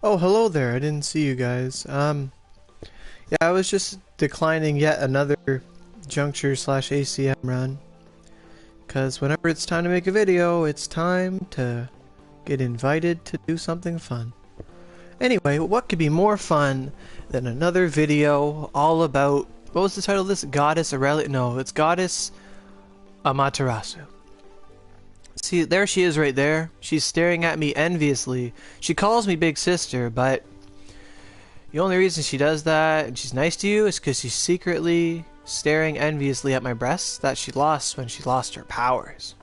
Oh, hello there. I didn't see you guys. Yeah, I was just declining yet another juncture slash ACM run. Because whenever it's time to make a video, it's time to get invited to do something fun. Anyway, what could be more fun than another video all about, what was the title of this? Goddess Aurelia? No, it's Goddess Amaterasu. See, there she is right there. She's staring at me enviously. She calls me big sister, but the only reason she does that and she's nice to you is because she's secretly staring enviously at my breasts that she lost when she lost her powers.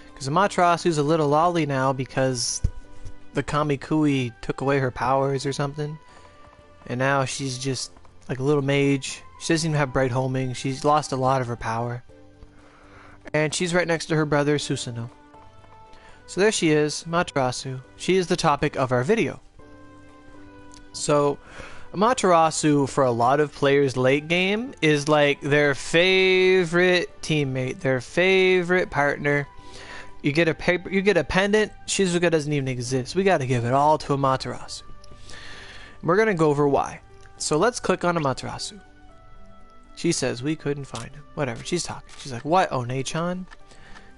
Because Amaterasu's a little lolly now because the Kamikui took away her powers or something. And now she's just like a little mage. She doesn't even have bright homing. She's lost a lot of her power. And she's right next to her brother Susanoo. So there she is, Amaterasu. She is the topic of our video. So, Amaterasu, for a lot of players late game, is like their favorite teammate, their favorite partner. You get a paper, you get a pendant. Shizuka doesn't even exist. We got to give it all to Amaterasu. We're gonna go over why. So let's click on Amaterasu. She says we couldn't find him. Whatever. She's talking. She's like, "What, One-chan?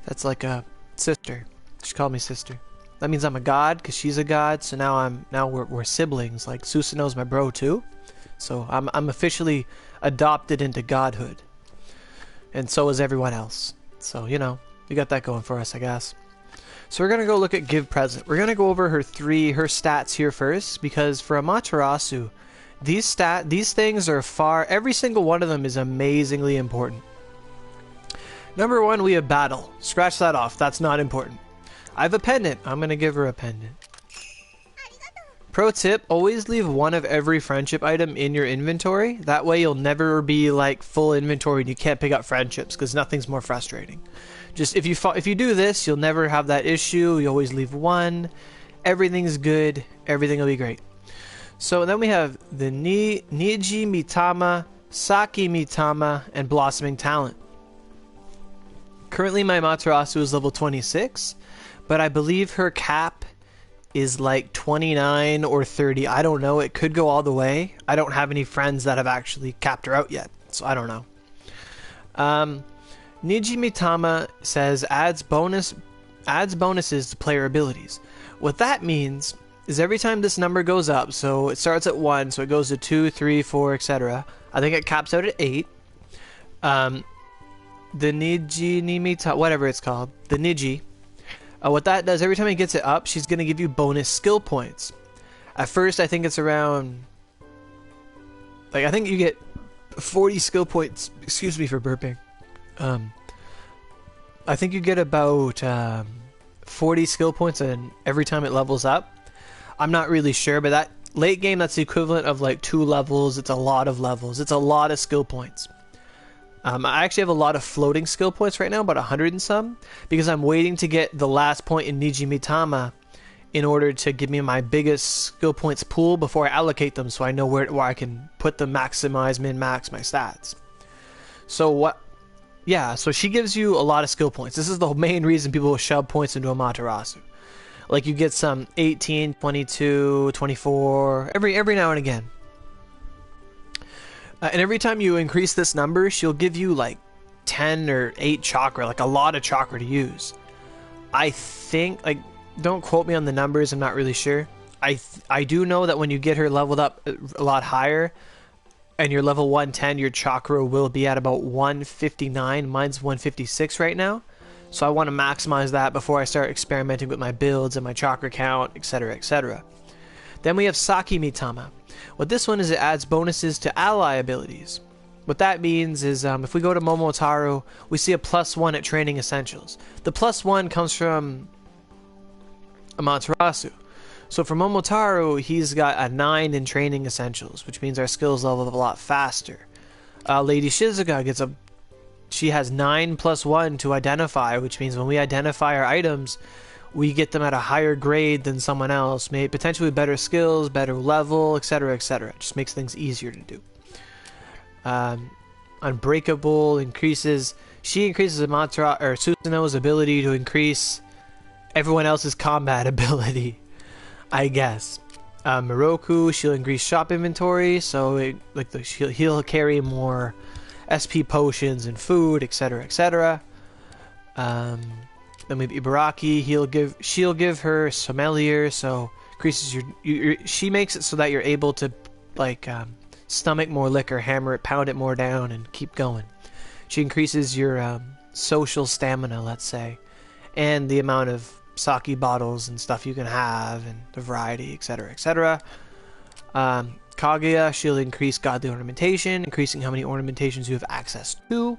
That's like a sister. She called me sister. That means I'm a god because she's a god. So now we're siblings. Like Susanoo's my bro too. So I'm officially adopted into godhood. And so is everyone else. So you know, we got that going for us, I guess. So we're gonna go look at give present. We're gonna go over her stats here first because for Amaterasu, these things are every single one of them is amazingly important. Number one, we have battle. Scratch that off. That's not important. I have a pendant. I'm gonna give her a pendant. Pro tip, always leave one of every friendship item in your inventory. That way you'll never be like full inventory and you can't pick up friendships because nothing's more frustrating. Just if you do this, you'll never have that issue. You always leave one. Everything's good. Everything will be great. So then we have the Niji Mitama, Saki Mitama, and Blossoming Talent. Currently my Amaterasu is level 26, but I believe her cap is like 29 or 30. I don't know. It could go all the way. I don't have any friends that have actually capped her out yet, so I don't know. Niji Mitama says adds bonuses to player abilities. What that means is every time this number goes up, so it starts at 1, so it goes to 2, 3, 4, etc. I think it caps out at 8. The Niji Nimita, whatever it's called, the Niji, what that does, every time it gets it up, she's going to give you bonus skill points. At first, I think it's around, like, I think you get 40 skill points, excuse me for burping. I think you get about 40 skill points and every time it levels up. I'm not really sure, but that late game, that's the equivalent of like 2 levels. It's a lot of levels. It's a lot of skill points. I actually have a lot of floating skill points right now, about 100 and some, because I'm waiting to get the last point in Niji Mitama in order to give me my biggest skill points pool before I allocate them, so I know where I can put them, maximize, min-max my stats. So what? Yeah, so she gives you a lot of skill points. This is the main reason people will shove points into Amaterasu. Like you get some 18, 22, 24 every now and again. And every time you increase this number, she'll give you like 10 or 8 chakra, like a lot of chakra to use. I think, like, don't quote me on the numbers, I'm not really sure. I do know that when you get her leveled up a lot higher, and you're level 110, your chakra will be at about 159. Mine's 156 right now. So I want to maximize that before I start experimenting with my builds and my chakra count, etc., etc. Then we have Saki Mitama. What this one is, it adds bonuses to ally abilities. What that means is if we go to Momotaro, we see a +1 at training essentials. The +1 comes from Amaterasu. So for Momotaro, he's got a 9 in training essentials, which means our skills level up a lot faster. Lady Shizuka she has 9 + 1 to identify, which means when we identify our items, we get them at a higher grade than someone else, maybe potentially better skills, better level, etc., etc. It just makes things easier to do. Unbreakable increases Susanoo's ability to increase everyone else's combat ability, I guess. Miroku, she'll increase shop inventory, so he'll carry more SP potions and food, etc., etc. Then we have Ibaraki. She'll give her sommelier, so increases she makes it so that you're able to stomach more liquor, hammer it, pound it more down, and keep going. She increases your social stamina, let's say, and the amount of sake bottles and stuff you can have, and the variety, etc., etc. Kaguya, she'll increase godly ornamentation, increasing how many ornamentations you have access to.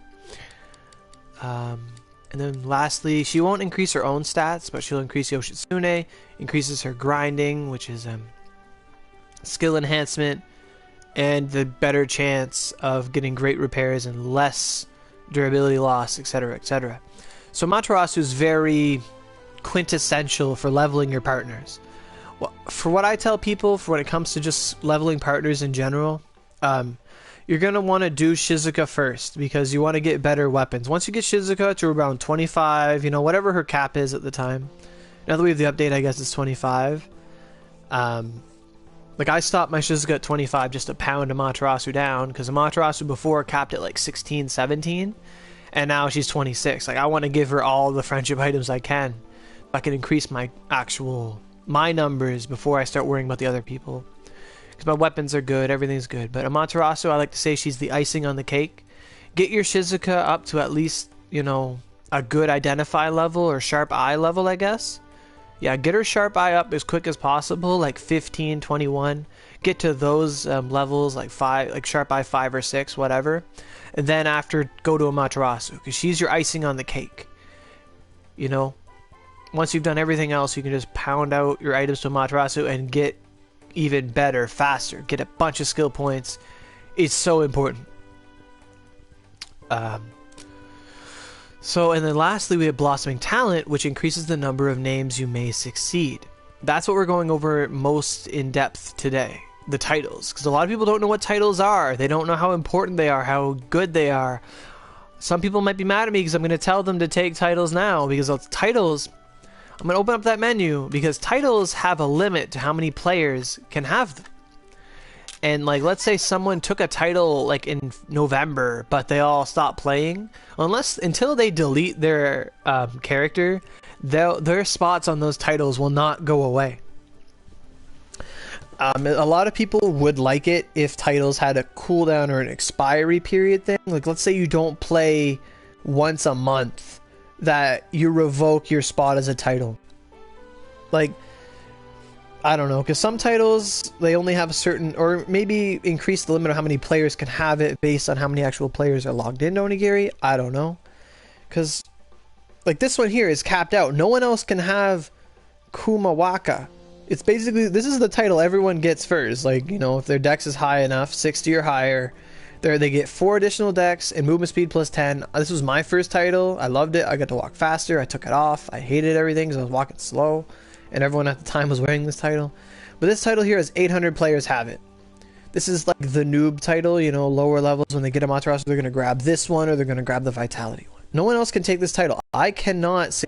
And then lastly, she won't increase her own stats, but she'll increase Yoshitsune, increases her grinding, which is skill enhancement, and the better chance of getting great repairs and less durability loss, etc., etc. So Amaterasu is very quintessential for leveling your partners. Well, for what I tell people, for when it comes to just leveling partners in general, you're going to want to do Shizuka first, because you want to get better weapons. Once you get Shizuka to around 25, whatever her cap is at the time. Now that we have the update, I guess it's 25. I stopped my Shizuka at 25 just to pound Amaterasu down, because Amaterasu before capped at 16, 17, and now she's 26. I want to give her all the friendship items I can. I can increase my numbers before I start worrying about the other people. Because my weapons are good, everything's good. But Amaterasu, I like to say she's the icing on the cake. Get your Shizuka up to at least, a good identify level or sharp eye level, I guess. Yeah, get her sharp eye up as quick as possible, 15, 21. Get to those levels, sharp eye 5 or 6, whatever. And then after, go to Amaterasu, because she's your icing on the cake. Once you've done everything else, you can just pound out your items to Amaterasu and get even better, faster. Get a bunch of skill points. It's so important. And then lastly, we have Blossoming Talent, which increases the number of names you may succeed. That's what we're going over most in depth today. The titles. Because a lot of people don't know what titles are. They don't know how important they are, how good they are. Some people might be mad at me because I'm going to tell them to take titles now. Because titles... I'm going to open up that menu, because titles have a limit to how many players can have them. And let's say someone took a title in November, but they all stopped playing. Until they delete their character, their spots on those titles will not go away. A lot of people would like it if titles had a cooldown or an expiry period thing. Let's say you don't play once a month, that you revoke your spot as a title. I don't know, because some titles, they only have a certain, or maybe increase the limit of how many players can have it based on how many actual players are logged into Onigiri. I don't know. Because, this one here is capped out. No one else can have Kumawaka. It's basically, this is the title everyone gets first. If their dex is high enough, 60 or higher, they get 4 additional dex and movement speed plus 10. This was my first title. I loved it. I got to walk faster. I took it off. I hated everything because I was walking slow, and everyone at the time was wearing this title. But this title here is 800 players have it. This is the noob title. Lower levels, when they get Amaterasu, they're going to grab this one, or they're going to grab the Vitality one. No one else can take this title. I cannot say,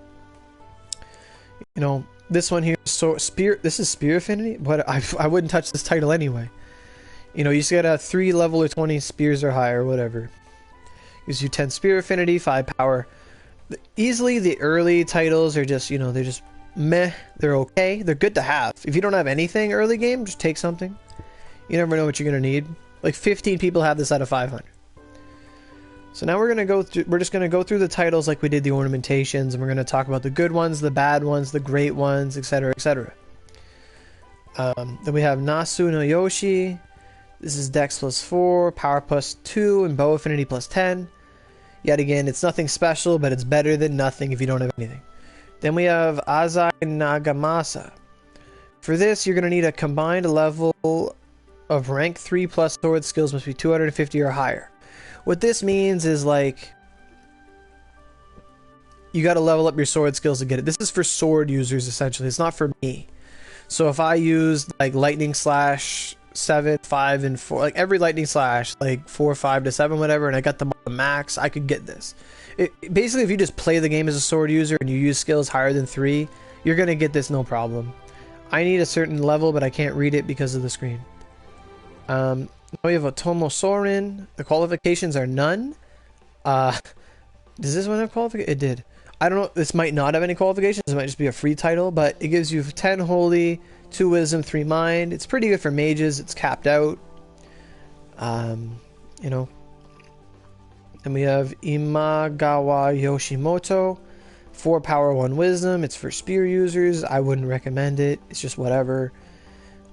this one here. So this is Spear Affinity, but I wouldn't touch this title anyway. You just gotta 3 level or 20 spears or higher, whatever. Gives you 10 spear affinity, 5 power. Easily, the early titles are just, they're just meh. They're okay. They're good to have. If you don't have anything early game, just take something. You never know what you're gonna need. 15 people have this out of 500. So now we're just gonna go through the titles like we did the ornamentations, and we're gonna talk about the good ones, the bad ones, the great ones, etc., etc. Then we have Nasu no Yoshi. This is Dex plus 4, Power plus 2, and Bow Affinity plus 10. Yet again, it's nothing special, but it's better than nothing if you don't have anything. Then we have Azai Nagamasa. For this, you're going to need a combined level of rank 3 plus sword skills must be 250 or higher. What this means is you got to level up your sword skills to get it. This is for sword users, essentially. It's not for me. So if I used Lightning Slash 7, 5, and 4, every lightning slash, 4, 5 to 7, whatever, and I got the max, I could get this. Basically, if you just play the game as a sword user and you use skills higher than 3, you're gonna get this no problem. I need a certain level, but I can't read it because of the screen. Now we have Otomo Sorin. The qualifications are none. Does this one have qualifications? It did. I don't know. This might not have any qualifications. It might just be a free title, but it gives you 10 Holy, 2 Wisdom, 3 Mind. It's pretty good for mages. It's capped out. You know. And we have Imagawa Yoshimoto. 4 Power, 1 Wisdom. It's for spear users. I wouldn't recommend it. It's just whatever.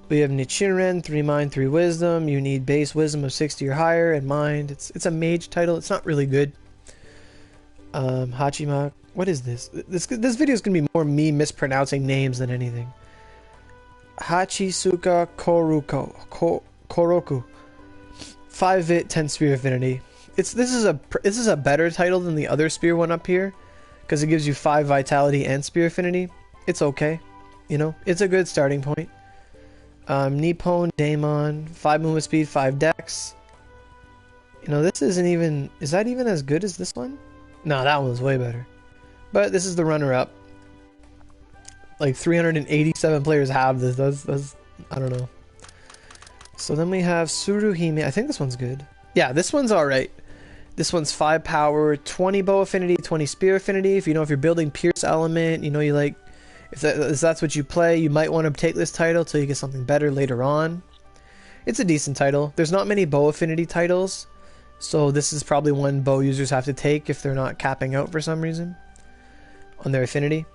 We have Nichiren, 3 Mind, 3 Wisdom. You need base Wisdom of 60 or higher, and Mind. It's a mage title. It's not really good. Hachima. What is this? This video is going to be more me mispronouncing names than anything. Hachisuka Koroku. 5 Vit, 10 Spear Affinity. This is a better title than the other spear one up here, because it gives you 5 Vitality and Spear Affinity. It's okay. You know, it's a good starting point. Nippon Daemon, 5 movement speed, 5 dex. You know, this isn't even... Is that even as good as this one? No, that one's way better. But this is the runner-up. Like 387 players have this. That's I don't know. So then we have Tsuruhime. I think this one's good. Yeah, this one's alright. This one's 5 power, 20 bow affinity, 20 spear affinity. If you're building Pierce element, you know, you like... If that's what you play, you might want to take this title till you get something better later on. It's a decent title. There's not many bow affinity titles, so this is probably one bow users have to take if they're not capping out for some reason on their affinity.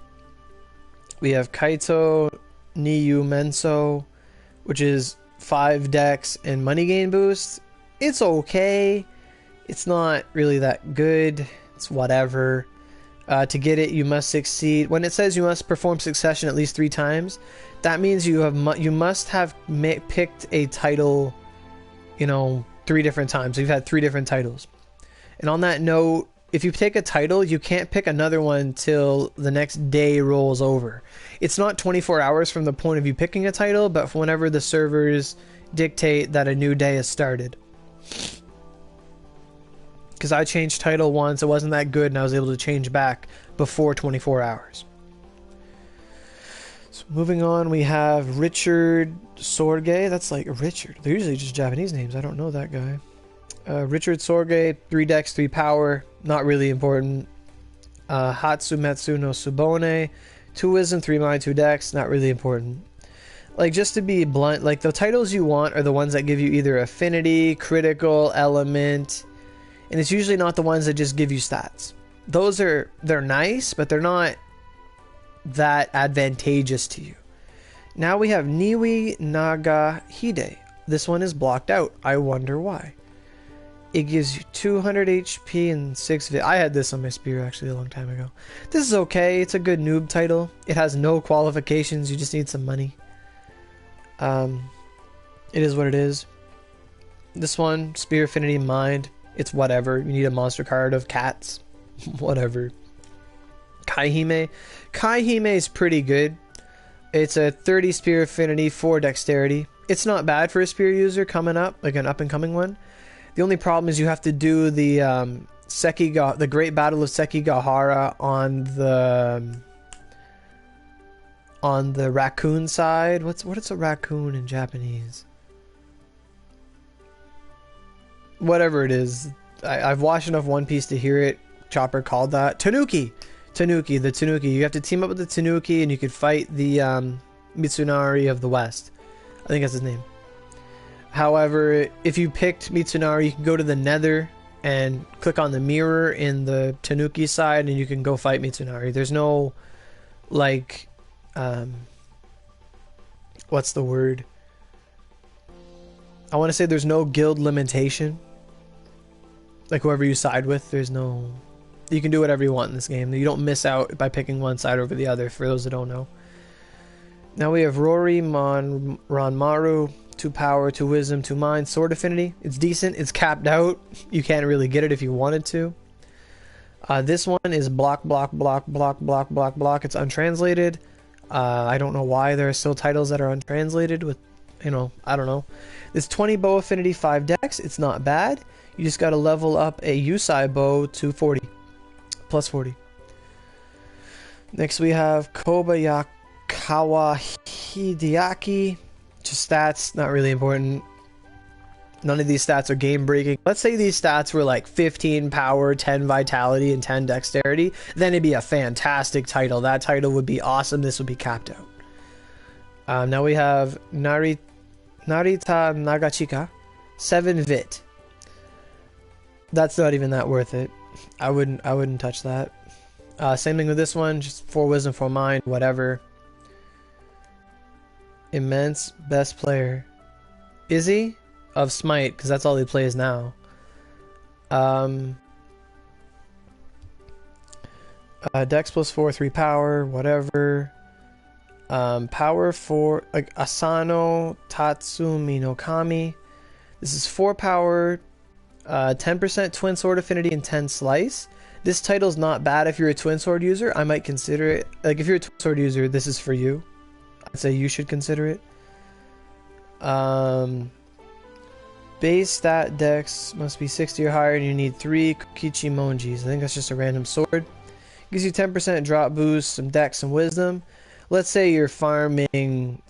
We have Kaito Niyu Menso, which is 5 dex and money gain boost. It's okay. It's not really that good. It's whatever. To get it, you must succeed. When it says you must perform succession at least 3 times, that means you must have picked a title, you know, 3 different times. You've had 3 different titles. And on that note, if you take a title, you can't pick another one till the next day rolls over. It's not 24 hours from the point of you picking a title, but whenever the servers dictate that a new day has started. Because I changed title once, it wasn't that good, and I was able to change back before 24 hours. So moving on, we have Richard Sorge. That's like Richard. They're usually just Japanese names. I don't know that guy. Richard Sorge, 3 dex, 3 power. Not really important. Hatsumetsu no Subone, 2 wisdom, 3 mind, 2 dex. Not really important. Like, just to be blunt, like the titles you want are the ones that give you either affinity, critical, element... And it's usually not the ones that just give you stats. They're nice, but they're not that advantageous to you. Now we have Niwi Nagahide. This one is blocked out. I wonder why. It gives you 200 HP and 6 Vit. I had this on my spear actually a long time ago. This is okay. It's a good noob title. It has no qualifications. You just need some money. It is what it is. This one, Spear Affinity Mind. It's whatever. You need a monster card of cats. Whatever. Kaihime. Kaihime is pretty good. It's a 30 spear affinity, 4 dexterity. It's not bad for a spear user coming up, like an up-and-coming one. The only problem is you have to do the the Great Battle of Sekigahara on the raccoon side. What is a raccoon in Japanese? Whatever it is, I've watched enough One Piece to hear it. Chopper called that Tanuki. The Tanuki. You have to team up with the Tanuki, and you could fight the Mitsunari of the West. I think that's his name. However, if you picked Mitsunari, you can go to the Nether and click on the mirror in the Tanuki side, and you can go fight Mitsunari. There's no like, what's the word? I want to say there's no guild limitation. Like whoever you side with, there's no... You can do whatever you want in this game. You don't miss out by picking one side over the other, for those that don't know. Now we have Rory Ranmaru, 2 power, 2 wisdom, 2 mind, sword affinity. It's decent. It's capped out. You can't really get it if you wanted to. This one is block. It's untranslated. I don't know why there are still titles that are untranslated with, you know, I don't know. This 20 bow affinity, 5 dex. It's not bad. You just got to level up a Yusai bow to 40. Plus 40. Next we have Kobayaka Kawahideaki. Just stats, not really important. None of these stats are game breaking. Let's say these stats were like 15 power, 10 vitality, and 10 dexterity. Then it'd be a fantastic title. That title would be awesome. This would be capped out. Now we have Narita Nagachika, 7 vit. That's not even that worth it. I wouldn't touch that. Same thing with this one, just 4 wisdom, 4 mind, whatever. Immense, best player. Is he? Of Smite, because that's all he plays now. Dex plus 4, 3 power, whatever. Power 4, like Asano Tatsumi no Kami. This is 4 power, 10% twin sword affinity, and 10 slice. This title's not bad if you're a twin sword user. I might consider it. Like, if you're a twin sword user, this is for you. I'd say you should consider it. Base stat dex must be 60 or higher, and you need 3 Kokichi Monjis. I think that's just a random sword. Gives you 10% drop boost, some dex, some wisdom. Let's say you're farming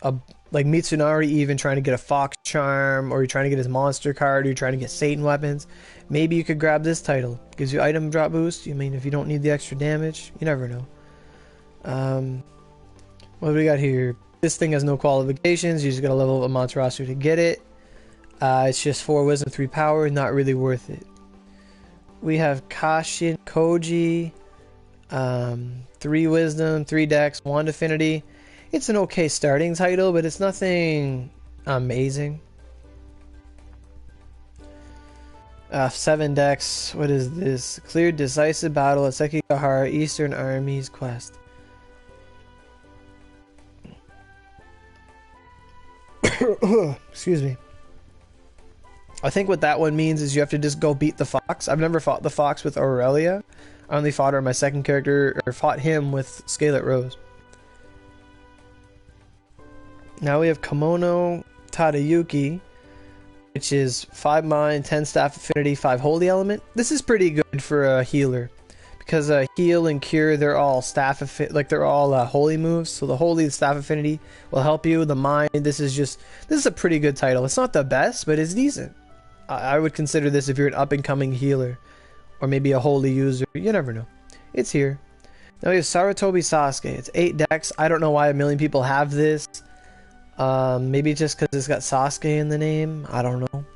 like Mitsunari, even trying to get a Fox Charm, or you're trying to get his monster card, or you're trying to get Satan weapons. Maybe you could grab this title. Gives you item drop boost. You mean if you don't need the extra damage, you never know. What do we got here? This thing has no qualifications. You just got to level up Amaterasu to get it. It's just 4 wisdom, 3 power. Not really worth it. We have Kashin Koji. 3 wisdom, 3 dex, 1 affinity. It's an okay starting title, but it's nothing amazing. 7 dex. What is this? Cleared decisive battle at Sekigahara Eastern Army's quest. Excuse me. I think what that one means is you have to just go beat the fox. I've never fought the fox with Aurelia. I only fought her my second character, or fought him with Scarlet Rose. Now we have Kimono Tadayuki, which is 5 mind, 10 staff affinity, 5 holy element. This is pretty good for a healer, because heal and cure, they're all they're all holy moves. So the holy staff affinity will help you. The mind, this is a pretty good title. It's not the best, but it's decent. I would consider this if you're an up-and-coming healer, or maybe a holy user. You never know. It's here. Now we have Sarutobi Sasuke. It's 8 dex. I don't know why a million people have this. Maybe just because it's got Sasuke in the name. I don't know.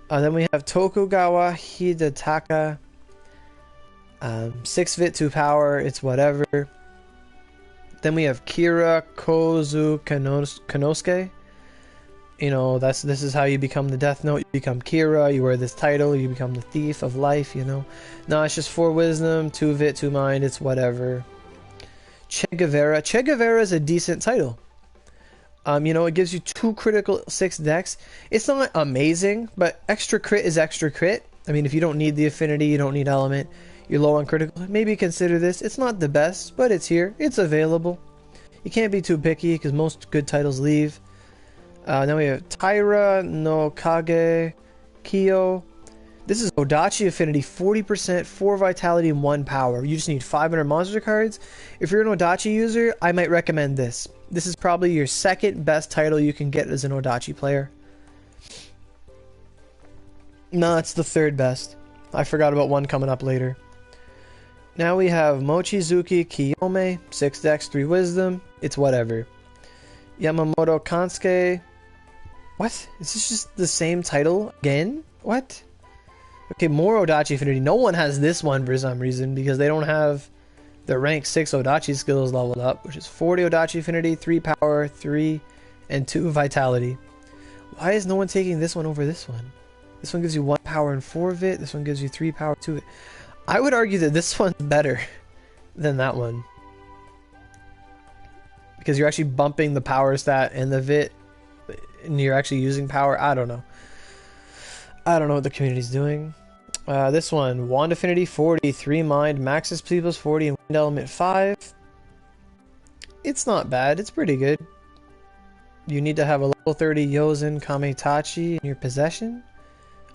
Then we have Tokugawa Hidataka. 6 vit, 2 power. It's whatever. Then we have Kira Kozu Kanosuke. You know, this is how you become the Death Note. You become Kira, you wear this title, you become the Thief of Life, you know. No, it's just 4 wisdom, 2 vit, 2 mind, it's whatever. Che Guevara. Che Guevara is a decent title. You know, it gives you 2 critical, 6 dex. It's not amazing, but extra crit is extra crit. I mean, if you don't need the affinity, you don't need element, you're low on critical, maybe consider this. It's not the best, but it's here. It's available. You can't be too picky, because most good titles leave. Then we have Taira no Kage Kyo. This is Odachi affinity, 40%, 4 vitality, and 1 power. You just need 500 monster cards. If you're an Odachi user, I might recommend this. This is probably your second best title you can get as an Odachi player. No, it's the 3rd best. I forgot about one coming up later. Now we have Mochizuki Kiyome, 6 dex, 3 wisdom. It's whatever. Yamamoto Kansuke. What? Is this just the same title again? What? Okay, more Odachi affinity. No one has this one for some reason, because they don't have the rank 6 Odachi skills leveled up, which is 40 Odachi affinity, 3 power, 3, and 2 vitality. Why is no one taking this one over this one? This one gives you 1 power and 4 vit. This one gives you 3 power, 2 vit. I would argue that this one's better than that one, because you're actually bumping the power stat and the vit, and you're actually using power. I don't know. I don't know what the community's doing. This one, Wand Affinity 40, 3 Mind, Max's P plus 40, and Wind Element 5. It's not bad. It's pretty good. You need to have a level 30 Yozen Kametachi in your possession.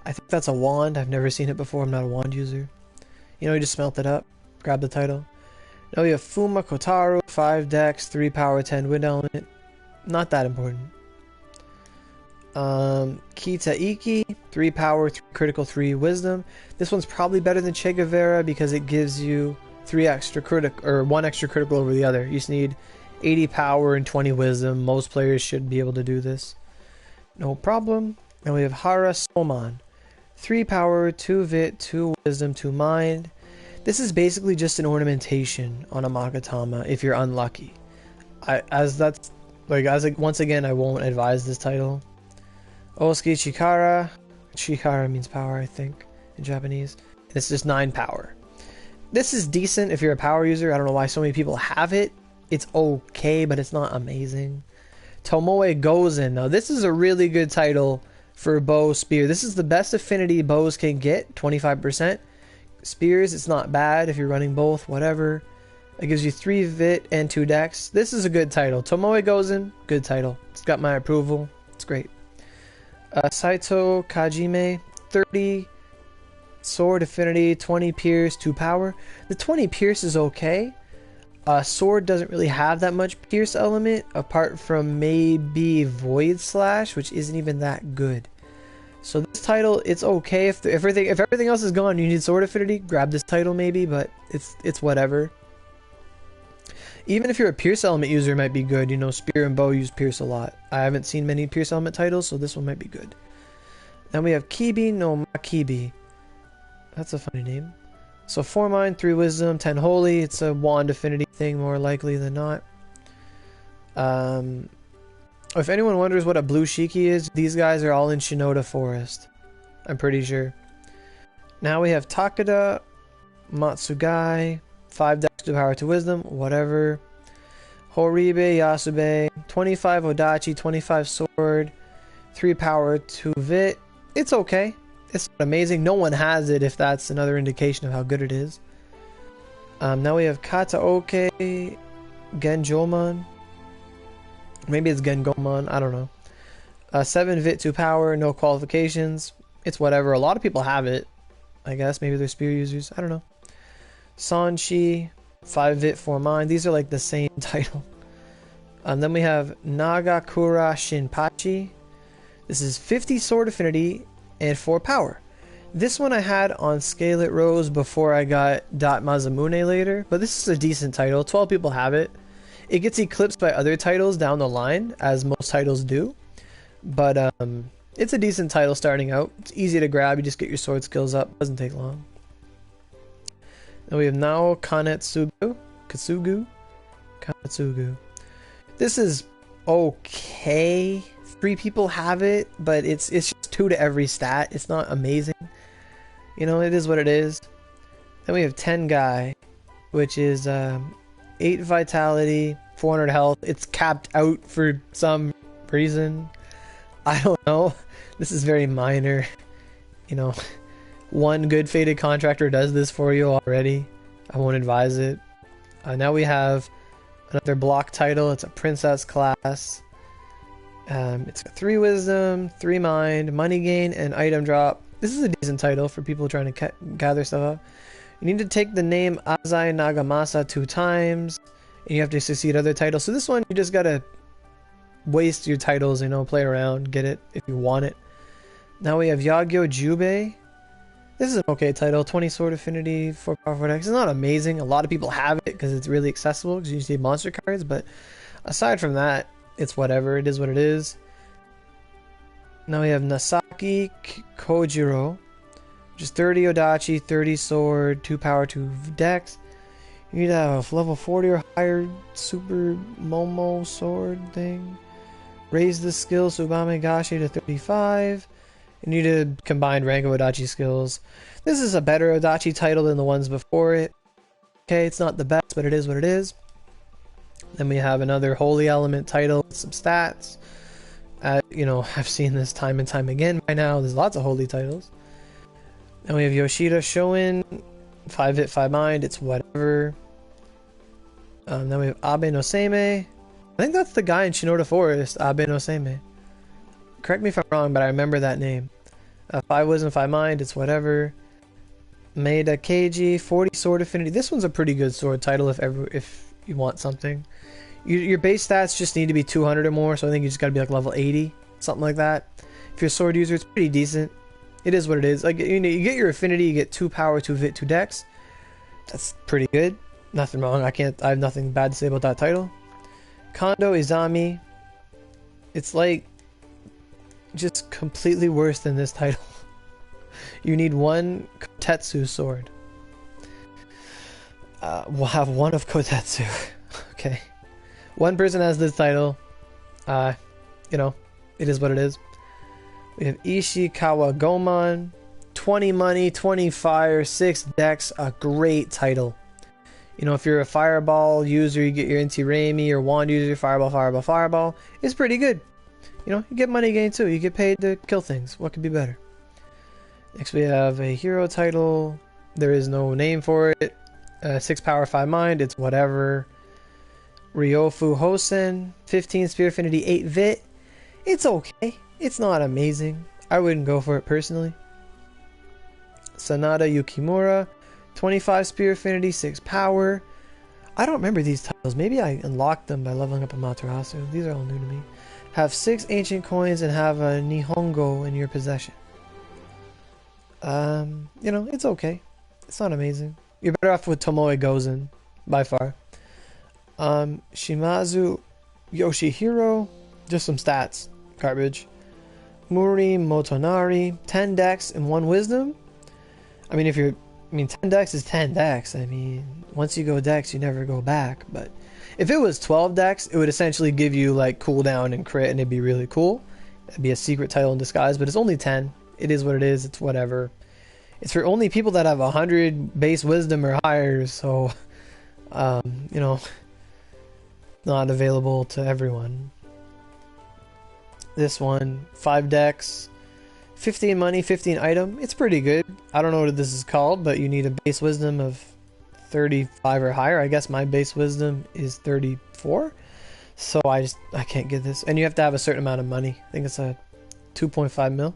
I think that's a wand. I've never seen it before. I'm not a wand user. You know, you just smelt it up. Grab the title. Now we have Fuma Kotaro, 5 dex, 3 power, 10 wind element. Not that important. Kita Iki, 3 power, 3 critical, 3 wisdom. This one's probably better than Che Guevara because it gives you 1 extra critical over the other. You just need 80 power and 20 wisdom. Most players should be able to do this. No problem. And we have Hara Soman, 3 power, 2 vit, 2 wisdom, 2 mind. This is basically just an ornamentation on a Magatama if you're unlucky. Once again, I won't advise this title. Osuke Chikara. Chikara means power, I think, in Japanese. It's just 9 power. This is decent if you're a power user. I don't know why so many people have it. It's okay, but it's not amazing. Tomoe Gozen. Now, this is a really good title for bow spear. This is the best affinity bows can get, 25%. Spears, it's not bad if you're running both, whatever. It gives you 3 vit and 2 dex. This is a good title. Tomoe Gozen, good title. It's got my approval. It's great. Saito Kajime, 30 sword affinity, 20 pierce, 2 power. The 20 pierce is okay. Sword doesn't really have that much pierce element apart from maybe Void Slash, which isn't even that good. So this title, it's okay if everything else is gone. You need sword affinity, grab this title maybe, but it's whatever. Even if you're a pierce element user, it might be good. You know, spear and bow use pierce a lot. I haven't seen many pierce element titles, so this one might be good. Then we have Kibi no Makibi. That's a funny name. So 4 mind, 3 wisdom, 10 holy. It's a wand affinity thing more likely than not. If anyone wonders what a blue shiki is, these guys are all in Shinoda Forest. I'm pretty sure. Now we have Takeda, Matsugai, 5 dex to power to wisdom, whatever. Horibe, Yasube, 25 Odachi, 25 sword, 3 power, 2 vit. It's okay. It's not amazing. No one has it if that's another indication of how good it is. Now we have Kataoke, Genjomon. Maybe it's Gengomon, I don't know. 7 vit, 2 power, no qualifications. It's whatever. A lot of people have it, I guess. Maybe they're spear users. I don't know. Sanshi, 5 vit, 4 mind. These are like the same title. Then we have Nagakura Shinpachi. This is 50 sword affinity and 4 power. This one I had on Scarlet Rose before I got Dot Mazamune later, but this is a decent title. 12 people have it. It gets eclipsed by other titles down the line, as most titles do. But it's a decent title starting out. It's easy to grab. You just get your sword skills up. Doesn't take long. Then we have Nao Kanetsugu. Kanetsugu. This is okay. 3 people have it, but it's just 2 to every stat. It's not amazing. You know, it is what it is. Then we have Tengai, which is 8 vitality, 400 health. It's capped out for some reason. I don't know. This is very minor. You know, one good fated contractor does this for you already. I won't advise it. Now we have another block title. It's a princess class. It's got 3 wisdom, 3 mind, money gain, and item drop. This is a decent title for people trying to gather stuff up. You need to take the name Azai Nagamasa 2 times, and you have to succeed other titles. So this one, you just gotta waste your titles, you know, play around, get it if you want it. Now we have Yagyo Jubei. This is an okay title, 20 sword affinity, 4 power, 4 dex. It's not amazing. A lot of people have it because it's really accessible because you just need monster cards, but aside from that, it's whatever. It is what it is. Now we have Nasaki Kojiro, which is 30 Odachi, 30 sword, 2 power, 2 dex. You need to have a level 40 or higher super Momo sword thing. Raise the skill Subame Gashi to 35. You need to combine rank of Odachi skills. This is a better Odachi title than the ones before it. Okay, it's not the best, but it is what it is. Then we have another holy element title with some stats. You know, I've seen this time and time again by now. There's lots of holy titles. Then we have Yoshida Shoin, 5 hit, 5 mind. It's whatever. Then we have Abe no Seimei. I think that's the guy in Shinoda Forest, Abe no Seimei. Correct me if I'm wrong, but I remember that name. 5 wisdom, 5 mind. It's whatever. Maeda Keiji, 40 sword affinity. This one's a pretty good sword title if you want something. Your base stats just need to be 200 or more, so I think you just gotta be like level 80, something like that. If you're a sword user, it's pretty decent. It is what it is. Like, you know, you get your affinity, you get 2 power, 2 vit, 2 dex. That's pretty good. Nothing wrong. I have nothing bad to say about that title. Kondo Izami. It's like just completely worse than this title. You need 1 Kotetsu sword. We'll have 1 of Kotetsu. Okay. 1 person has this title. You know, it is what it is. We have Ishikawa Goman. 20 money, 20 fire, 6 dex. A great title. You know, if you're a fireball user, you get your Inti Raimi, or wand user, fireball, fireball, fireball. It's pretty good. You know, you get money gain too. You get paid to kill things. What could be better? Next we have a hero title. There is no name for it. 6 power, 5 mind. It's whatever. Ryofu Hosen. 15 spear affinity, 8 vit. It's okay. It's not amazing. I wouldn't go for it personally. Sanada Yukimura. 25 spear affinity, 6 power. I don't remember these titles. Maybe I unlocked them by leveling up Amaterasu. These are all new to me. Have 6 ancient coins and have a Nihongo in your possession. You know, it's okay. It's not amazing. You're better off with Tomoe Gozen, by far. Shimazu Yoshihiro, just some stats. Garbage. Muri Motonari, 10 dex and 1 wisdom. I mean, 10 dex is 10 dex. I mean, once you go dex, you never go back. But if it was 12 dex, it would essentially give you like cooldown and crit, and it'd be really cool. It'd be a secret title in disguise, but it's only 10. It is what it is. It's whatever. It's for only people that have 100 base wisdom or higher, so you know, not available to everyone. This one, 5 dex, 15 money, 15 item. It's pretty good. I don't know what this is called, but you need a base wisdom of 35 or higher. I guess my base wisdom is 34, so I can't get this. And you have to have a certain amount of money. I think it's a 2.5 mil.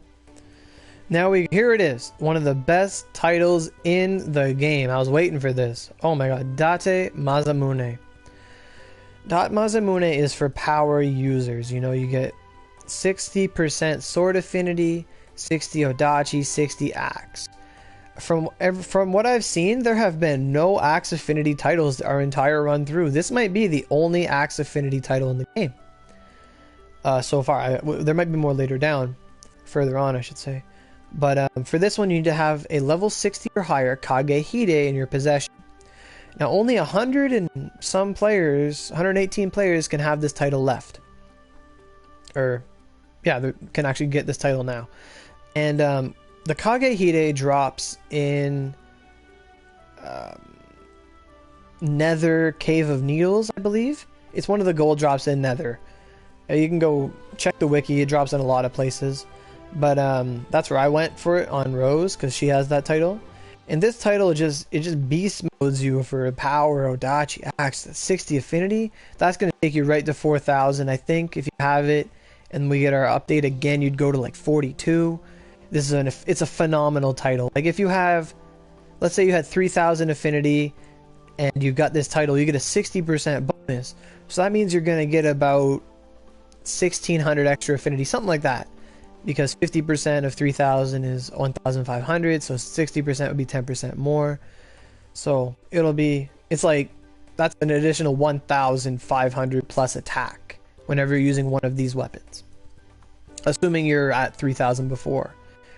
Now here it is, one of the best titles in the game. I was waiting for this. Oh my god, Date Mazamune. Date Mazamune is for power users. You know, you get 60% sword affinity, 60 Odachi, 60 axe. From what I've seen, there have been no axe affinity titles our entire run through. This might be the only axe affinity title in the game so far. There might be more later down, further on I should say. But for this one, you need to have a level 60 or higher Kagehide in your possession. Now, only 100 and some players, 118 players, can have this title left. Or, yeah, they can actually get this title now. And the Kagehide drops in Nether Cave of Needles, I believe. It's one of the gold drops in Nether. You can go check the wiki. It drops in a lot of places. But that's where I went for it, on Rose, because she has that title. And this title, it just beast modes you for power, Odachi, axe, 60 affinity. That's going to take you right to 4,000, I think, if you have it. And we get our update again, you'd go to like 42. This is it's a phenomenal title. Like if you have, let's say you had 3,000 affinity, and you got this title, you get a 60% bonus. So that means you're going to get about 1,600 extra affinity, something like that. Because 50% of 3,000 is 1,500, so 60% would be 10% more. So it's like, that's an additional 1,500 plus attack whenever you're using one of these weapons. Assuming you're at 3,000 before.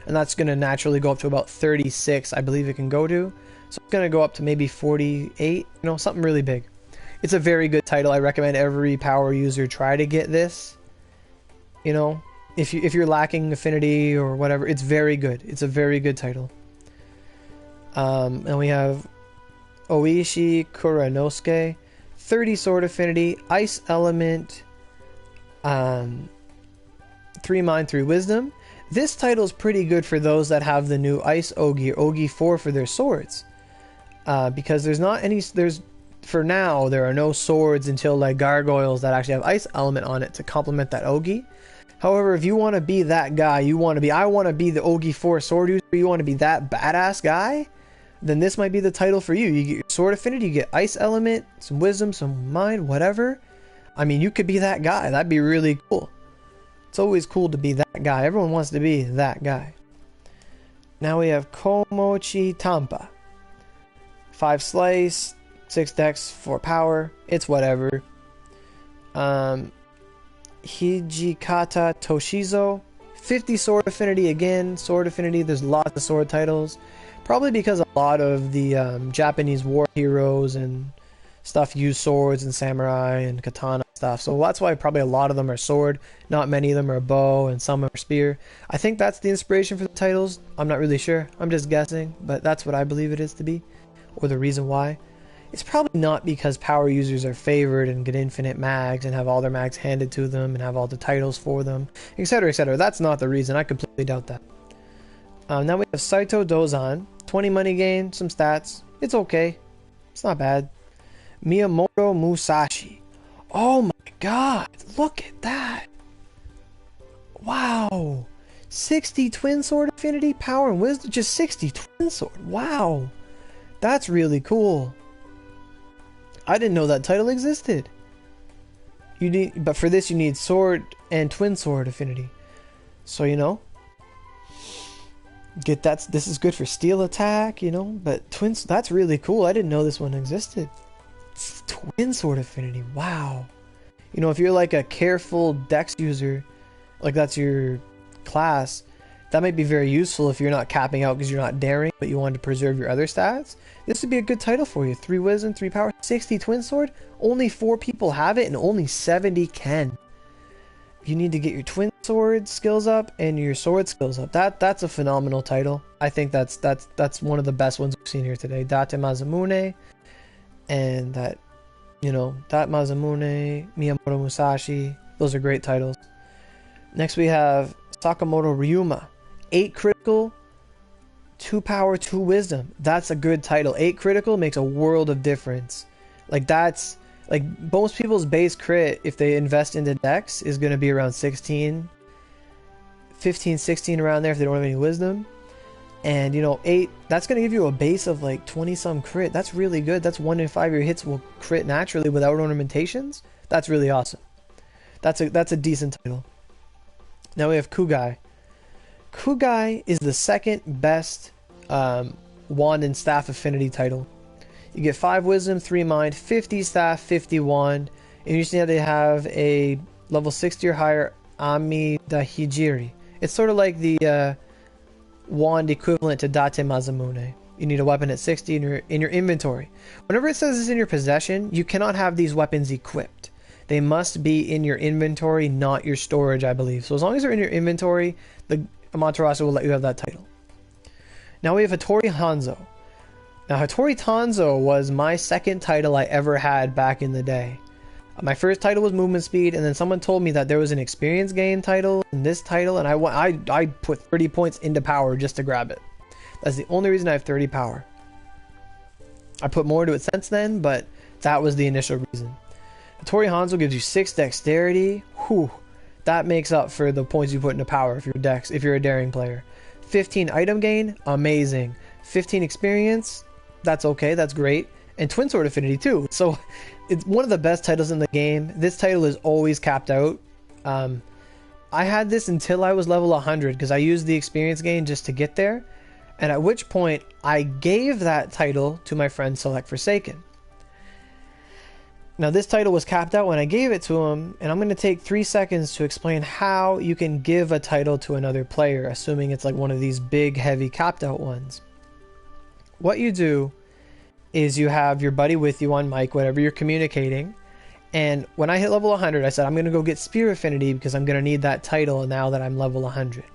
And that's going to naturally go up to about 36, I believe it can go to. So it's going to go up to maybe 48, you know, something really big. It's a very good title. I recommend every power user try to get this. You know, if you're lacking affinity or whatever, it's very good. It's a very good title. And we have Oishi Kuranosuke, 30 sword affinity, ice element, 3 mind, 3 wisdom. This title is pretty good for those that have the new ice Ogi, or Ogi 4 for their swords. Because for now, there are no swords until like gargoyles that actually have ice element on it to complement that Ogi. However, if you want to be that guy, I want to be the Ogi 4 sword user, you want to be that badass guy, then this might be the title for you. You get your sword affinity, you get ice element, some wisdom, some mind, whatever. I mean, you could be that guy. That'd be really cool. It's always cool to be that guy. Everyone wants to be that guy. Now we have Komochi Tampa. 5 slice, 6 dex, 4 power. It's whatever. Hijikata Toshizo. 50 sword affinity again. Sword affinity, there's lots of sword titles. Probably because a lot of the Japanese war heroes and stuff use swords and samurai and katana stuff. So that's why probably a lot of them are sword. Not many of them are bow and some are spear. I think that's the inspiration for the titles. I'm not really sure. I'm just guessing. But that's what I believe it is to be. Or the reason why. It's probably not because power users are favored and get infinite mags and have all their mags handed to them and have all the titles for them, etc., etc. That's not the reason. I completely doubt that. Now we have Saito Dozan. 20 money gain, some stats. It's okay. It's not bad. Miyamoto Musashi. Oh my god. Look at that. Wow. 60 twin sword affinity, power and wisdom. Just 60 twin sword. Wow. That's really cool. I didn't know that title existed. But for this you need sword and twin sword affinity. So you know, get that. This is good for steel attack, you know. But twins, that's really cool. I didn't know this one existed. Twin sword affinity. Wow. You know, if you're like a careful dex user, like that's your class, that might be very useful if you're not capping out because you're not daring, but you want to preserve your other stats. This would be a good title for you. 3 wisdom, 3 power, 60 twin sword. Only 4 people have it and only 70 can. You need to get your twin sword skills up and your sword skills up. That's a phenomenal title. I think that's one of the best ones we've seen here today. Date Mazamune and that, you know, Date Mazamune, Miyamoto Musashi. Those are great titles. Next we have Sakamoto Ryuma. 8 critical, 2 power, 2 wisdom. That's a good title. 8 critical makes a world of difference. Like that's like most people's base crit if they invest into dex is going to be around 16, 15, 16 around there if they don't have any wisdom. And you know, 8, that's going to give you a base of like 20 some crit. That's really good. That's 1 in 5 your hits will crit naturally without ornamentations. That's really awesome. That's a decent title. Now we have Kugai. Kugai is the second best wand and staff affinity title. You get 5 wisdom, 3 mind, 50 staff, 50 wand, and usually they have a level 60 or higher Amidahijiri. It's sort of like the wand equivalent to Date Mazamune. You need a weapon at 60 in your inventory. Whenever it says it's in your possession, you cannot have these weapons equipped. They must be in your inventory, not your storage, I believe. So as long as they're in your inventory, the Amaterasu will let you have that title. Now we have Hattori Hanzo. Now Hattori Hanzo was my second title I ever had back in the day. My first title was movement speed, and then someone told me that there was an experience gain title in this title, and I put 30 points into power just to grab it. That's the only reason I have 30 power. I put more into it since then, but that was the initial reason. Hattori Hanzo gives you 6 dexterity. Whew. That makes up for the points you put into power if you're a daring player. 15 item gain, amazing. 15 experience, that's okay, that's great. And twin sword affinity too. So it's one of the best titles in the game. This title is always capped out. I had this until I was level 100 because I used the experience gain just to get there. And at which point I gave that title to my friend Select Forsaken. Now this title was capped out when I gave it to him, and I'm going to take 3 seconds to explain how you can give a title to another player, assuming it's like one of these big, heavy, capped out ones. What you do is you have your buddy with you on mic, whatever you're communicating, and when I hit level 100, I said I'm going to go get Spear Affinity because I'm going to need that title now that I'm level 100.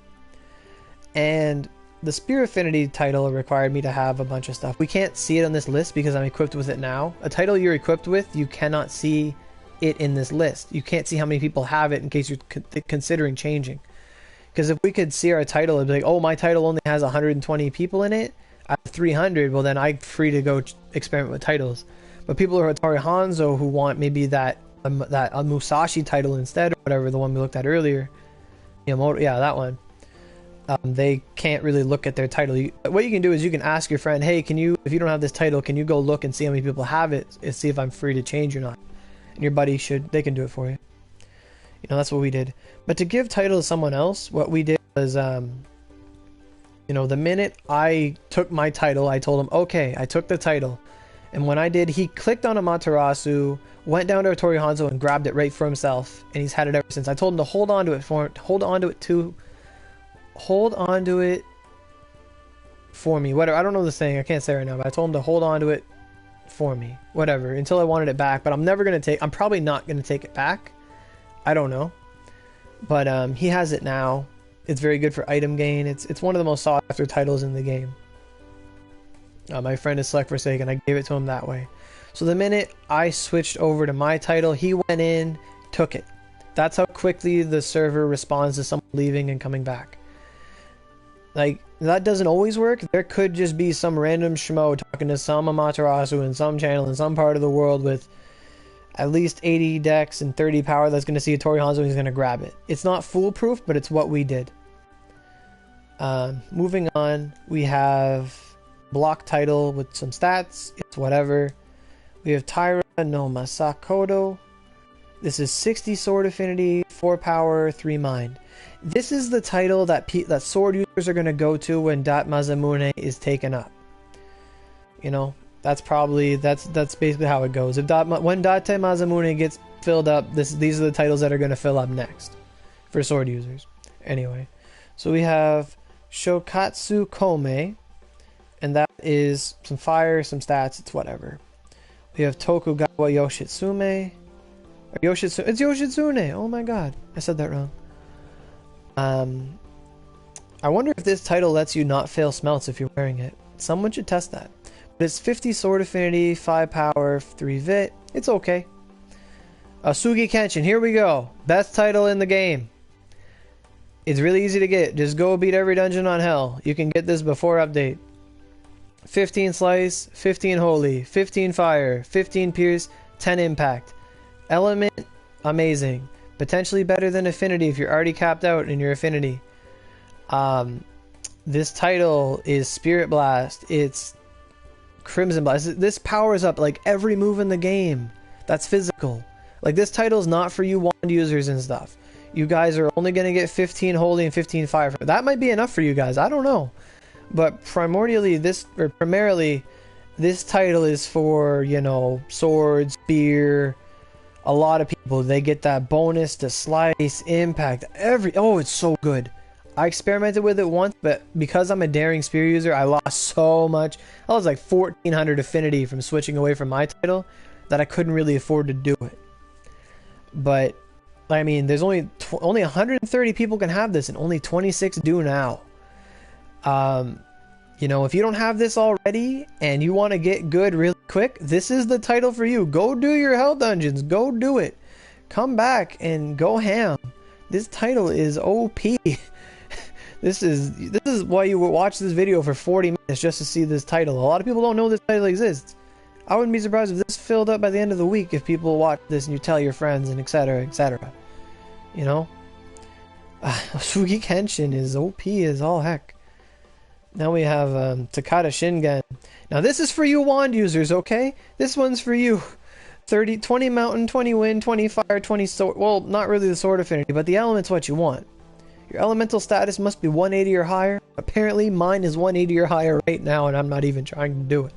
And the Spear Affinity title required me to have a bunch of stuff. We can't see it on this list because I'm equipped with it now. A title you're equipped with, you cannot see it in this list. You can't see how many people have it in case you're considering changing. Because if we could see our title, it'd be like, oh, my title only has 120 people in it. I have 300. Well, then I'm free to go experiment with titles. But people who are Hattori Hanzo who want maybe that Musashi title instead, or whatever, the one we looked at earlier. Miyamoto, yeah, that one. they can't really look at their title. What you can do is you can ask your friend, hey, can you, if you don't have this title, can you go look and see how many people have it and see if I'm free to change or not? And your buddy they can do it for you. You know, that's what we did. But to give title to someone else, what we did was, you know, the minute I took my title, I told him, okay, I took the title. And when I did, he clicked on Amaterasu, went down to Tori Hanzo and grabbed it right for himself. And he's had it ever since. I told him to hold on to it for me. Whatever. I don't know the saying. I can't say right now, but I told him to hold on to it for me. Whatever. Until I wanted it back. But I'm probably not going to take it back. I don't know. But he has it now. It's very good for item gain. It's one of the most sought after titles in the game. My friend is Select Forsaken. I gave it to him that way. So the minute I switched over to my title, he went in, took it. That's how quickly the server responds to someone leaving and coming back. Like, that doesn't always work. There could just be some random schmo talking to some Amaterasu in some channel in some part of the world with at least 80 dex and 30 power that's going to see a Tori Hanzo and he's going to grab it. It's not foolproof, but it's what we did. Moving on, we have block title with some stats. It's whatever. We have Taira no Masakoto. This is 60 sword affinity, 4 power, 3 mind. This is the title that sword users are going to go to when Dat Mazamune is taken up. You know, that's basically how it goes. When Date Mazamune gets filled up, these are the titles that are going to fill up next for sword users. Anyway, so we have Shokatsu Kome, and that is some fire, some stats, it's whatever. We have Tokugawa Yoshitsume. It's Yoshitsune! Oh my god, I said that wrong. I wonder if this title lets you not fail smelts if you're wearing it. Someone should test that. But it's 50 sword affinity, 5 power, 3 vit. It's okay. Sugi Kenshin, here we go. Best title in the game. It's really easy to get. Just go beat every dungeon on hell. You can get this before update. 15 slice, 15 holy, 15 fire, 15 pierce, 10 impact. Element, amazing. Potentially better than affinity if you're already capped out in your affinity. This title is Spirit Blast. It's Crimson Blast. This powers up like every move in the game. That's physical. Like, this title is not for you wand users and stuff. You guys are only going to get 15 holy and 15 fire. That might be enough for you guys. I don't know. But primarily this title is for, you know, sword, spear, a lot of people. They get that bonus to slice, impact, oh, it's so good. I experimented with it once, but because I'm a daring spear user, I lost so much. I was like 1400 affinity from switching away from my title that I couldn't really afford to do it. But I mean, there's only 130 people can have this, and only 26 do now. You know, if you don't have this already and you want to get good really quick, this is the title for you. Go do your hell dungeons. Go do it. Come back and go ham. This title is OP. This is why you would watch this video for 40 minutes just to see this title. A lot of people don't know this title exists. I wouldn't be surprised if this filled up by the end of the week if people watch this and you tell your friends and etc, etc. You know? Sugi Kenshin is OP as all heck. Now we have Takata Shingen. Now this is for you wand users, okay? This one's for you. 20 mountain, 20 wind, 20 fire, 20 sword. Well, not really the sword affinity, but the element's what you want. Your elemental status must be 180 or higher. Apparently mine is 180 or higher right now, and I'm not even trying to do it.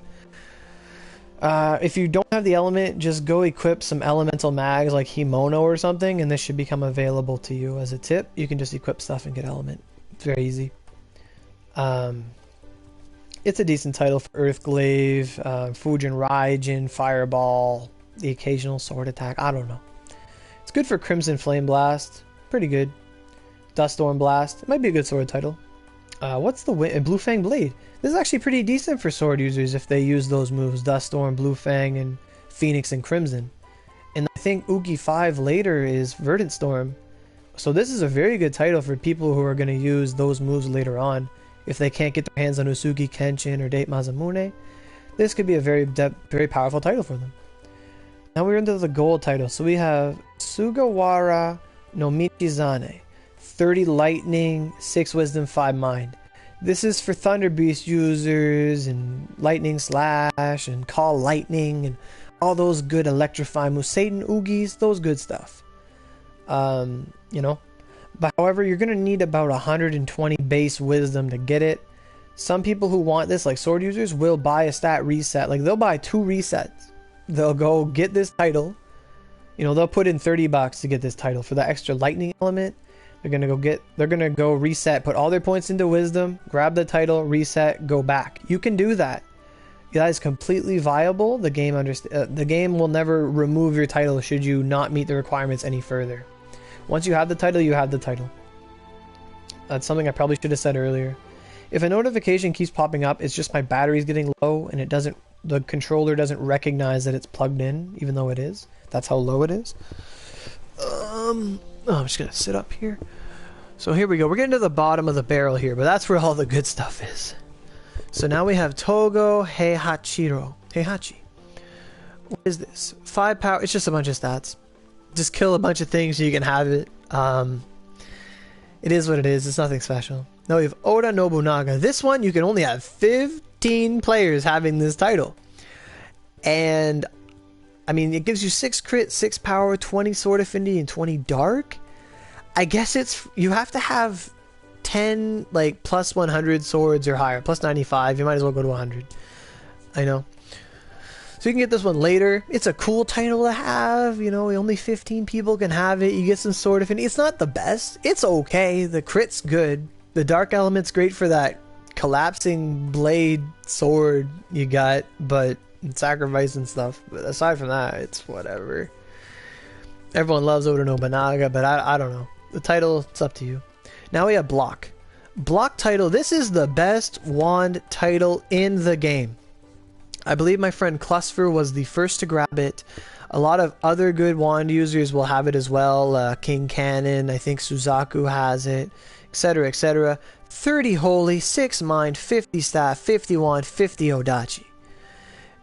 If you don't have the element, just go equip some elemental mags like Himono or something, and this should become available to you as a tip. You can just equip stuff and get element. It's very easy. It's a decent title for Earthglaive, Fujin Raijin, Fireball, the occasional sword attack. I don't know. It's good for Crimson Flame Blast. Pretty good. Duststorm Blast. It might be a good sword title. What's the Blue Fang Blade? This is actually pretty decent for sword users if they use those moves. Duststorm, Blue Fang, and Phoenix and Crimson. And I think Uki 5 later is Verdant Storm. So this is a very good title for people who are going to use those moves later on. If they can't get their hands on Usugi Kenshin or Date Mazamune, this could be a very powerful title for them. Now we're into the gold title. So we have Sugawara no Michizane. 30 lightning, 6 wisdom, 5 mind. This is for Thunder Beast users and Lightning Slash and Call Lightning and all those good electrify moves, Satan Oogies, those good stuff. You know, but however, you're gonna need about 120 base wisdom to get it. Some people who want this, like sword users, will buy a stat reset. Like they'll buy 2 resets. They'll go get this title. You know, they'll put in $30 to get this title for the extra lightning element. They're gonna go reset, put all their points into wisdom, grab the title, reset, go back. You can do that. That is completely viable. The game will never remove your title should you not meet the requirements any further. Once you have the title, you have the title. That's something I probably should have said earlier. If a notification keeps popping up, it's just my battery's getting low and the controller doesn't recognize that it's plugged in, even though it is. That's how low it is. I'm just gonna sit up here. So here we go. We're getting to the bottom of the barrel here, but that's where all the good stuff is. So now we have Togo Heihachi. What is this? 5 power. It's just a bunch of stats. Just kill a bunch of things so you can have it. It is what it is. It's nothing special. Now we have Oda Nobunaga. This one, you can only have 15 players having this title. And, I mean, it gives you 6 crit, 6 power, 20 sword affinity, and 20 dark. I guess you have to have 10, like, plus 100 swords or higher. Plus 95. You might as well go to 100. I know. So you can get this one later. It's a cool title to have. You know, only 15 people can have it. You get some sword affinity. It's not the best. It's okay. The crit's good. The dark element's great for that collapsing blade sword you got, but sacrifice and stuff. But aside from that, it's whatever. Everyone loves Oda Nobunaga, but I don't know. The title, it's up to you. Now we have Block. Block title. This is the best wand title in the game. I believe my friend Cluster was the first to grab it. A lot of other good wand users will have it as well. King Cannon, I think Suzaku has it, etc., etc. 30 holy, 6 mind, 50 staff, 50 wand, 50 Odachi.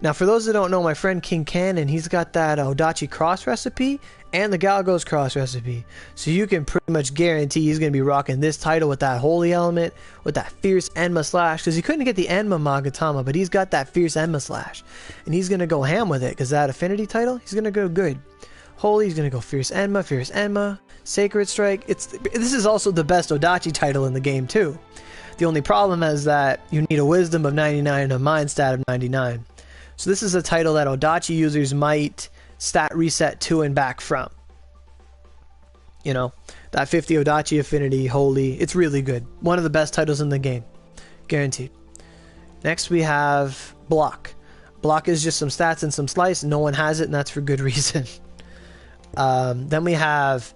Now, for those that don't know, my friend King Cannon, he's got that Odachi cross recipe and the Galgos cross recipe. So you can pretty much guarantee he's going to be rocking this title with that holy element, with that fierce Enma slash, because he couldn't get the Enma Magatama, but he's got that fierce Enma slash. And he's going to go ham with it, because that affinity title, he's going to go good. Holy, he's going to go fierce Enma, Sacred Strike. This is also the best Odachi title in the game, too. The only problem is that you need a wisdom of 99 and a mind stat of 99. So this is a title that Odachi users might stat reset to and back from. You know, that 50 Odachi affinity, holy, it's really good. One of the best titles in the game. Guaranteed. Next we have Block. Block is just some stats and some slice. No one has it, and that's for good reason. Then we have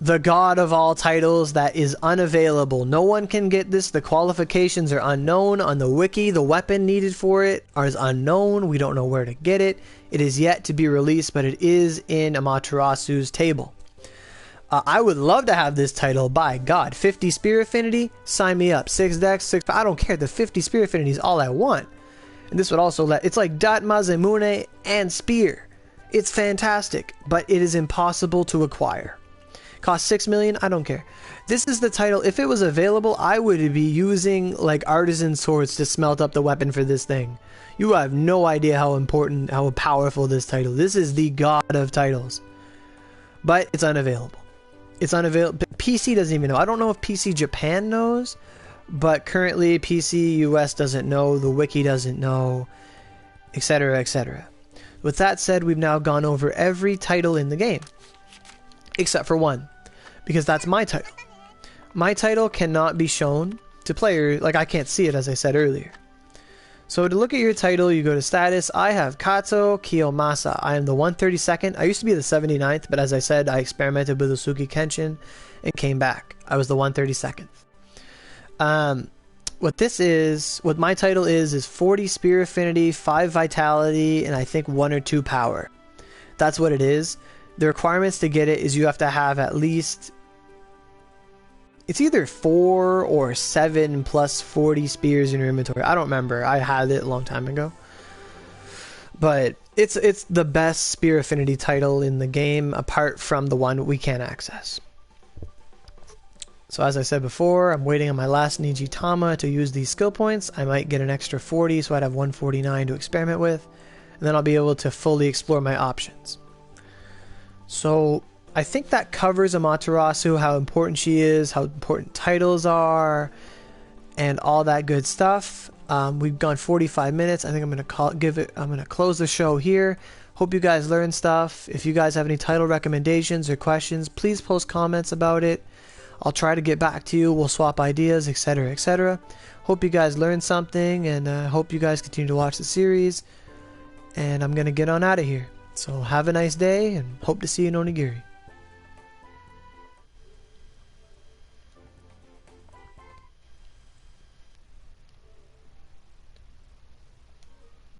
the god of all titles that is unavailable. No one can get this. The qualifications are unknown on the wiki. The weapon needed for it is unknown. We don't know where to get it. It is yet to be released, but it is in Amaterasu's table. I would love to have this title. By God, 50 spear affinity, sign me up. 6 dex, 6. I don't care. The 50 spear affinity is all I want. And this would also it's like Dot Mazemune and spear. It's fantastic, but it is impossible to acquire. Cost 6 million, I don't care. This is the title. If it was available, I would be using like artisan swords to smelt up the weapon for this thing. You have no idea how important, how powerful this title. This is the god of titles. But it's unavailable. It's unavailable. PC doesn't even know. I don't know if PC Japan knows, but currently PC US doesn't know, the wiki doesn't know, etc., etc. With that said, we've now gone over every title in the game. Except for one. Because that's my title. My title cannot be shown to players, like I can't see it as I said earlier. So to look at your title, you go to status. I have Kato Kiyomasa. I am the 132nd. I used to be the 79th, but as I said, I experimented with Usuki Kenshin and came back. I was the 132nd. What my title is 40 spear affinity, 5 vitality, and I think 1 or 2 power. That's what it is. The requirements to get it is you have to have at least, it's either 4 or 7 plus 40 spears in your inventory. I don't remember. I had it a long time ago. But it's the best spear affinity title in the game apart from the one we can't access. So as I said before, I'm waiting on my last Nijitama to use these skill points. I might get an extra 40, so I'd have 149 to experiment with, and then I'll be able to fully explore my options. So I think that covers Amaterasu, how important she is, how important titles are, and all that good stuff. We've gone 45 minutes. I think I'm gonna close the show here. Hope you guys learned stuff. If you guys have any title recommendations or questions, please post comments about it. I'll try to get back to you. We'll swap ideas, etc., etc. Hope you guys learned something, and hope you guys continue to watch the series. And I'm gonna get on out of here. So have a nice day, and hope to see you in Onigiri.